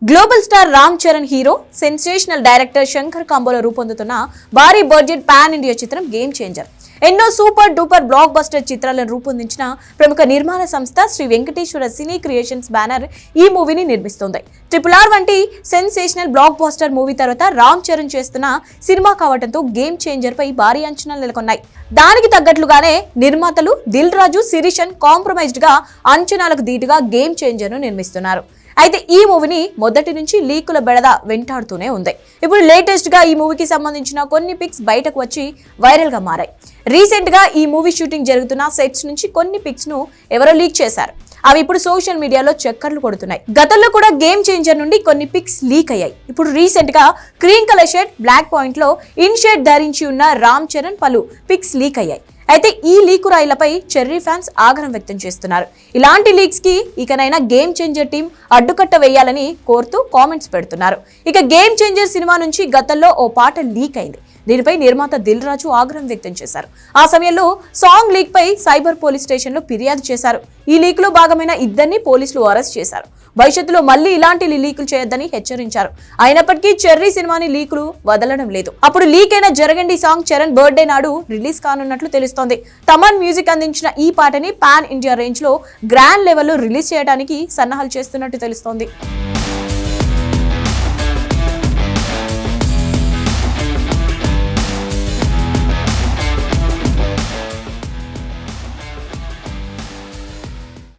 Global star Ram Charan hero, sensational director Shankar కాంబోలో రూపొందుతున్న భారీ బడ్జెట్ పాన్ ఇండియా చిత్రం గేమ్ చేంజర్. ఎన్నో సూపర్ డూపర్ బ్లాక్ బస్టర్ చిత్రాలను రూపొందించిన ప్రముఖ నిర్మాణ సంస్థ Sri Venkateswara cine creations banner ఈ మూవీని నిర్మిస్తోంది. RRR వంటి సెన్సేషనల్ బ్లాక్ బస్టర్ మూవీ తర్వాత రామ్ చరణ్ చేస్తున్న సినిమా కావడంతో గేమ్ చేంజర్ పై భారీ అంచనాలు నెలకొన్నాయి. దానికి తగ్గట్లుగానే నిర్మాతలు దిల్ రాజు, శిరీషన్ కాంప్రమైజ్డ్ గా అంచనాలకు ధీటుగా గేమ్ చేంజర్ ను నిర్మిస్తున్నారు. అయితే ఈ మూవీని మొదటి నుంచి లీకుల బెడద వెంటాడుతూనే ఉంది. ఇప్పుడు లేటెస్ట్ గా ఈ మూవీకి సంబంధించిన కొన్ని పిక్స్ బయటకు వచ్చి వైరల్ గా మారాయి. రీసెంట్ గా ఈ మూవీ షూటింగ్ జరుగుతున్న సెట్స్ నుంచి కొన్ని పిక్స్ ను ఎవరో లీక్ చేశారు. అవి ఇప్పుడు సోషల్ మీడియాలో చక్కర్లు కొడుతున్నాయి. గతంలో కూడా గేమ్ చేంజర్ నుండి కొన్ని పిక్స్ లీక్ అయ్యాయి. ఇప్పుడు రీసెంట్ గా cream colour shirt, black point లో ఇన్ షర్ట్ ధరించి ఉన్న రామ్ చరణ్ పలు పిక్స్ లీక్ అయ్యాయి. అయితే ఈ లీకు రాయిలపై చెర్రీ ఫ్యాన్స్ ఆగ్రహం వ్యక్తం చేస్తున్నారు. ఇలాంటి లీక్స్ కి ఇకనైనా గేమ్ చేంజర్ టీం అడ్డుకట్ట వేయాలని కోరుతూ కామెంట్స్ పెడుతున్నారు. ఇక గేమ్ చేంజర్ సినిమా నుంచి గతంలో ఓ పాట లీక్ అయింది. దీనిపై నిర్మాత దిల్ రాజు ఆగ్రహం వ్యక్తం చేశారు. ఆ సమయంలో సాంగ్ లీక్ పై సైబర్ పోలీస్ స్టేషన్ లో ఫిర్యాదు చేశారు. ఈ లీక్ లో భాగమైన ఇద్దరిని పోలీసులు అరెస్ట్ చేశారు. భవిష్యత్తులో మళ్ళీ ఇలాంటి లీకులు చేయొద్దని హెచ్చరించారు. అయినప్పటికీ చెర్రీ సినిమాని లీకులు వదలడం లేదు. అప్పుడు లీక్ అయిన జరగండి సాంగ్ చరణ్ బర్త్డే నాడు రిలీజ్ కానున్నట్లు తెలుస్తోంది. తమన్ మ్యూజిక్ అందించిన ఈ పాటని పాన్ ఇండియా రేంజ్ లో గ్రాండ్ లెవెల్లో రిలీజ్ చేయడానికి సన్నాహాలు చేస్తున్నట్టు తెలుస్తోంది.